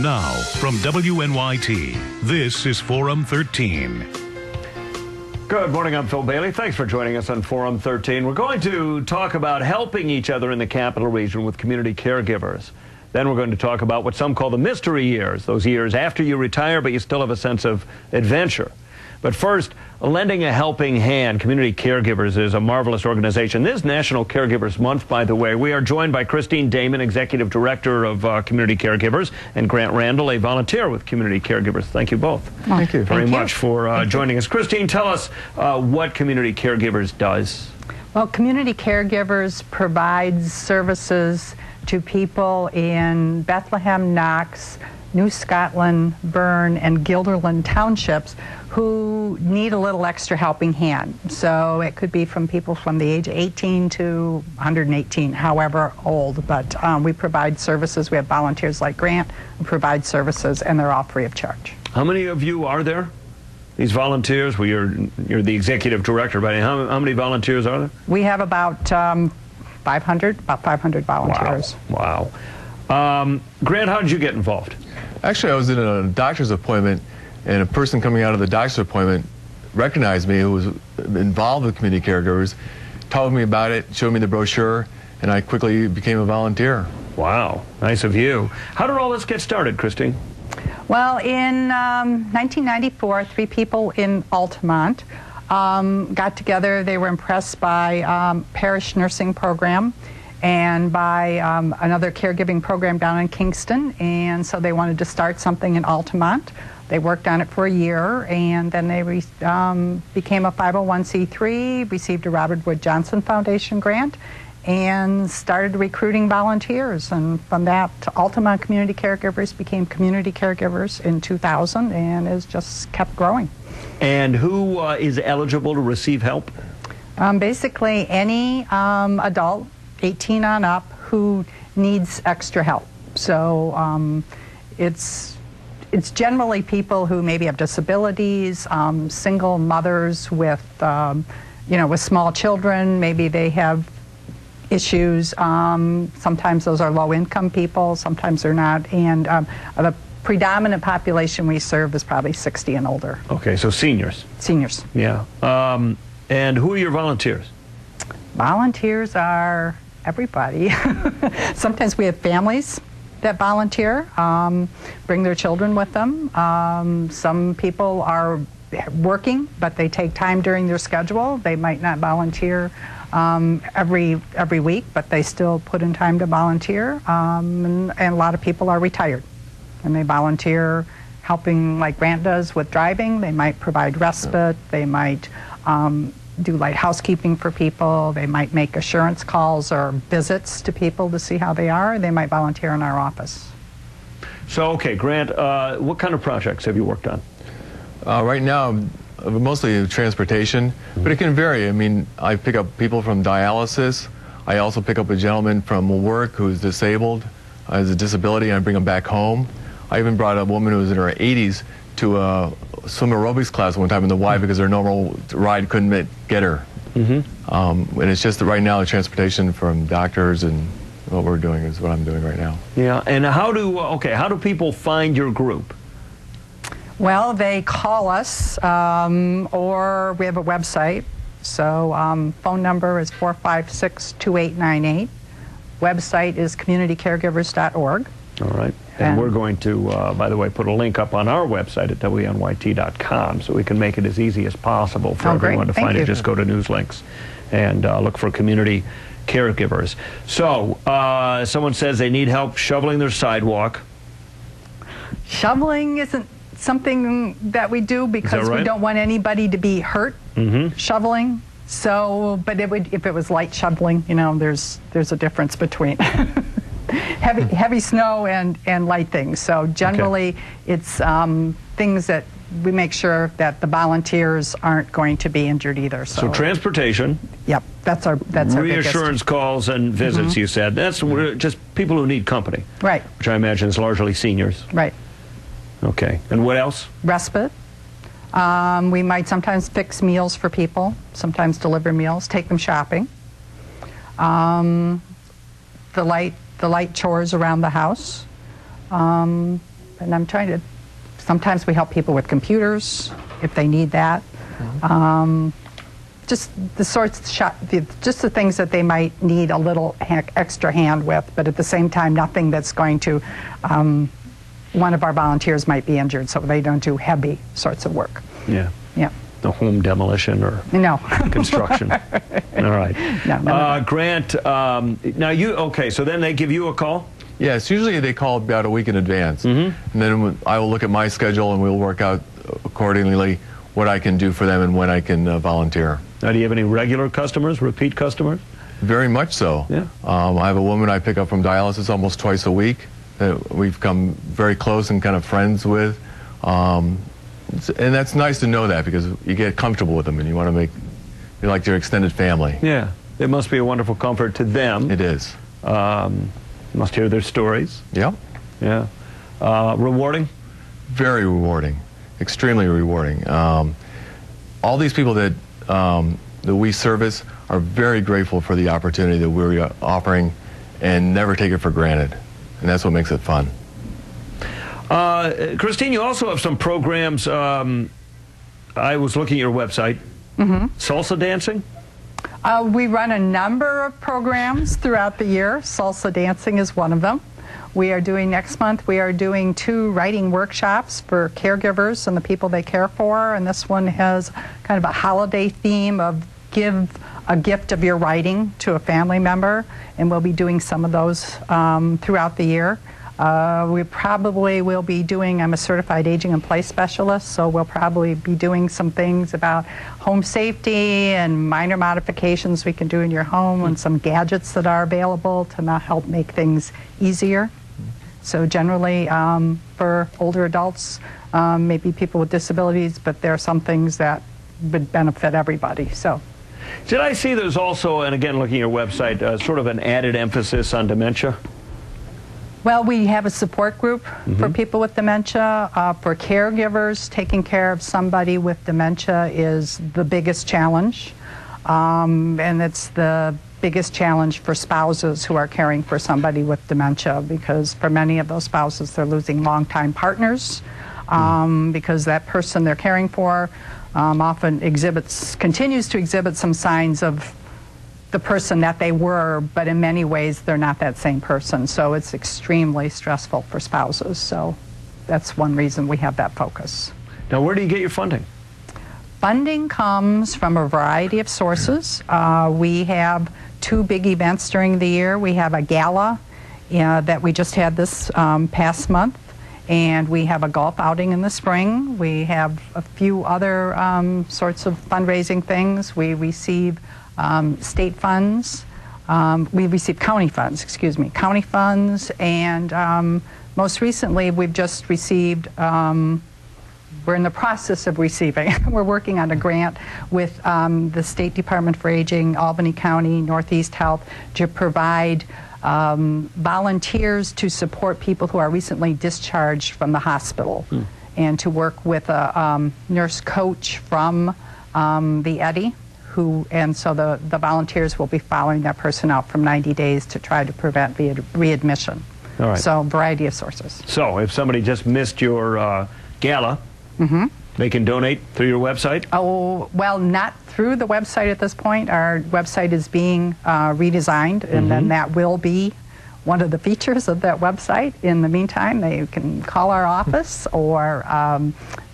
Now, from WNYT, this is Forum 13. Good morning, I'm Phil Bailey. Thanks for joining us on Forum 13. We're going to talk about helping each other in the capital region with community caregivers. Then we're going to talk about what some call the mystery years, those years after you retire, but you still have a sense of adventure. But first, lending a helping hand. Community Caregivers is a marvelous organization. This is National Caregivers Month, by the way. We are joined by Christine Damon, Executive Director of Community Caregivers, and Grant Randall, a volunteer with Community Caregivers. Thank you both. Thank you very much for joining us. Christine, tell us what Community Caregivers does. Well, Community Caregivers provides services to people in Bethlehem, Knox, New Scotland, Bern, and Guilderland townships who need a little extra helping hand. So it could be from people from the age of 18 to 118, however old. But we provide services. We have volunteers like Grant who provide services, and they're all free of charge. How many of you are there? These volunteers? Well, you're the executive director, but how many volunteers are there? We have about 500 volunteers. Wow. Grant, how did you get involved? Actually, I was in a doctor's appointment, and a person coming out of the doctor's appointment recognized me, who was involved with Community Caregivers, told me about it, showed me the brochure, and I quickly became a volunteer. Wow, nice of you. How did all this get started, Christine? Well, in 1994, 3 people in Altamont got together. They were impressed by parish nursing program and by another caregiving program down in Kingston, and so they wanted to start something in Altamont. They worked on it for a year, and then they became a 501c3, received a Robert Wood Johnson Foundation grant, and started recruiting volunteers. And from that, Altamont Community Caregivers became Community Caregivers in 2000, and has just kept growing. And who is eligible to receive help? Basically, any adult 18 on up who needs extra help. So it's generally people who maybe have disabilities, single mothers with with small children. Maybe they have issues. Sometimes those are low-income people. Sometimes they're not. And the predominant population we serve is probably 60 and older. Okay, so seniors. Seniors. Yeah. And who are your volunteers? Volunteers are everybody. Sometimes we have families that volunteer, bring their children with them. Some people are working, but they take time during their schedule. They might not volunteer every week, but they still put in time to volunteer. And a lot of people are retired, and they volunteer helping like Grant does with driving. They might provide respite. They might do light housekeeping for people. They might make assurance calls or visits to people to see how they are. They might volunteer in our office. So, okay, Grant, what kind of projects have you worked on? Right now, mostly transportation, but it can vary. I mean, I pick up people from dialysis. I also pick up a gentleman from work who's disabled, has a disability, and I bring him back home. I even brought a woman who was in her 80s to a swim aerobics class one time in the Y because her normal ride couldn't get her. And it's just that right now the transportation from doctors and what we're doing is what I'm doing right now. Yeah, and how do people find your group? Well, they call us, or we have a website. So phone number is 456-2898. Website is communitycaregivers.org. All right. And we're going to, by the way, put a link up on our website at WNYT.com so we can make it as easy as possible for everyone to find it. Just go to news links and look for Community Caregivers. So, someone says they need help shoveling their sidewalk. Shoveling isn't something that we do because we don't want anybody to be hurt shoveling. So, but if it was light shoveling, there's a difference between heavy snow and light things. So generally, it's things that we make sure that the volunteers aren't going to be injured either. So transportation. Yep, that's our reassurance calls and visits. You said that's just people who need company, right? Which I imagine is largely seniors, right? Okay, and what else? Respite. We might sometimes fix meals for people, sometimes deliver meals, take them shopping. The light chores around the house. and I'm trying to, sometimes we help people with computers if they need that. Just the just the things that they might need a little extra hand with, but at the same time, nothing that's going to, one of our volunteers might be injured, so they don't do heavy sorts of work. Yeah. Yeah. The home demolition or no construction. All right. No. Grant, now okay, so then they give you a call? Yes, usually they call about a week in advance. And then I will look at my schedule and we'll work out accordingly what I can do for them and when I can volunteer. Now, do you have any regular customers, repeat customers? Very much so. Yeah. I have a woman I pick up from dialysis almost twice a week that we've come very close and kind of friends with. And that's nice to know that because you get comfortable with them and you want to make, you're like your extended family. Yeah. It must be a wonderful comfort to them. It is. You must hear their stories. Yep. Yeah. Rewarding? Very rewarding. Extremely rewarding. All these people that we service are very grateful for the opportunity that we're offering and never take it for granted. And that's what makes it fun. Christine, you also have some programs. I was looking at your website. Salsa dancing? We run a number of programs throughout the year. Salsa dancing is one of them. We are doing, next month, we are doing 2 writing workshops for caregivers and the people they care for. And this one has kind of a holiday theme of give a gift of your writing to a family member. And we'll be doing some of those throughout the year. We probably will be doing, I'm a certified aging in place specialist, so we'll probably be doing some things about home safety and minor modifications we can do in your home and some gadgets that are available to help make things easier. So generally for older adults, maybe people with disabilities, but there are some things that would benefit everybody. So. Did I see there's also, and again looking at your website, sort of an added emphasis on dementia? Well, we have a support group for people with dementia. For caregivers, taking care of somebody with dementia is the biggest challenge. And it's the biggest challenge for spouses who are caring for somebody with dementia, because for many of those spouses, they're losing longtime partners because that person they're caring for often continues to exhibit some signs of the person that they were, but in many ways they're not that same person. So it's extremely stressful for spouses. So that's one reason we have that focus. Now, where do you get your funding? Funding comes from a variety of sources. We have 2 big events during the year. We have a gala that we just had this past month, and we have a golf outing in the spring. We have a few other sorts of fundraising things. We receive state funds. We receive county funds, county funds, and most recently we've just received, we're in the process of receiving, we're working on a grant with the State Department for Aging, Albany County, Northeast Health to provide volunteers to support people who are recently discharged from the hospital and to work with a nurse coach from the Eddy. And so the volunteers will be following that person out from 90 days to try to prevent readmission. All right. So, variety of sources. So, if somebody just missed your gala, they can donate through your website? Oh, well, not through the website at this point. Our website is being redesigned, and then that will be one of the features of that website. In the meantime, they can call our office or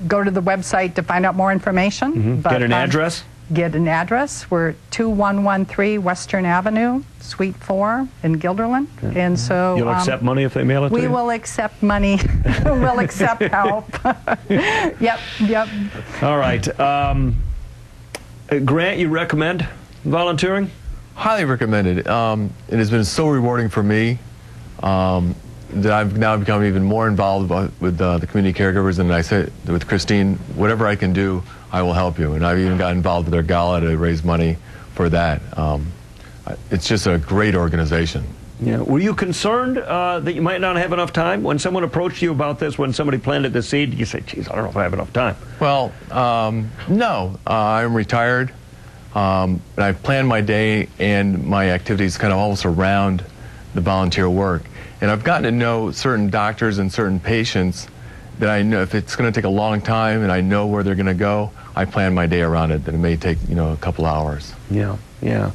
go to the website to find out more information. Get an address? Get an address. We're 2113 Western Avenue, Suite 4 in Guilderland. And so you'll accept money if they mail it to you? We will accept money. We'll accept help. Yep. All right. Grant, you recommend volunteering? Highly recommended. It has been so rewarding for me that I've now become even more involved with the community caregivers. And I said with Christine, whatever I can do, I will help you. And I've even got involved with their gala to raise money for that. It's just a great organization. Yeah. Were you concerned that you might not have enough time? When someone approached you about this, when somebody planted the seed, you say, geez, I don't know if I have enough time. Well, no. I'm retired. And I've planned my day and my activities kind of almost around the volunteer work. And I've gotten to know certain doctors and certain patients that I know if it's going to take a long time and I know where they're going to go, I plan my day around it. That it may take, a couple hours. Yeah, yeah.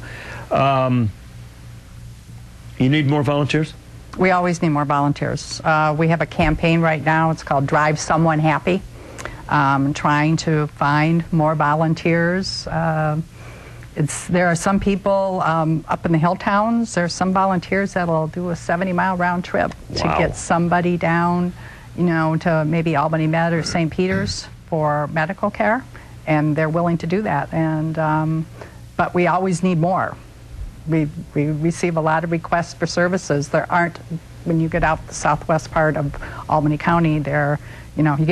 You need more volunteers? We always need more volunteers. We have a campaign right now. It's called Drive Someone Happy. Trying to find more volunteers. There are some people up in the hill towns. There are some volunteers that will do a 70-mile round trip to get somebody down, to maybe Albany Med or St. Peter's for medical care, and they're willing to do that. And but we always need more. We receive a lot of requests for services. There aren't, when you get out the southwest part of Albany County, you get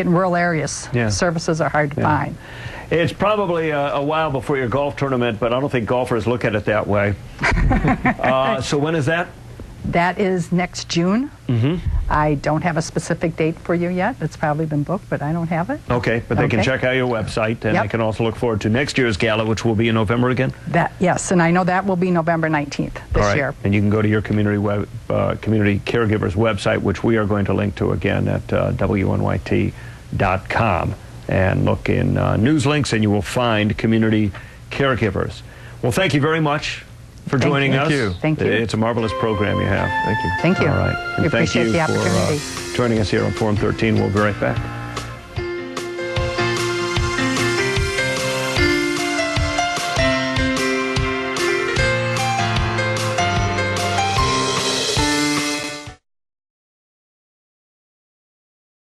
in rural areas. Yeah. Services are hard to find. It's probably a while before your golf tournament, but I don't think golfers look at it that way. So when is that? That is next June. I don't have a specific date for you yet. It's probably been booked, but I don't have it. Okay, but they can check out your website, and they can also look forward to next year's gala, which will be in November again? Yes, and I know that will be November 19th this year. And you can go to your community caregivers website, which we are going to link to again at WNYT.com, and look in news links, and you will find Community Caregivers. Well, thank you very much for joining us. Thank you. It's a marvelous program you have. Thank you. Thank you. All right. We appreciate the opportunity. For joining us here on Forum 13. We'll be right back.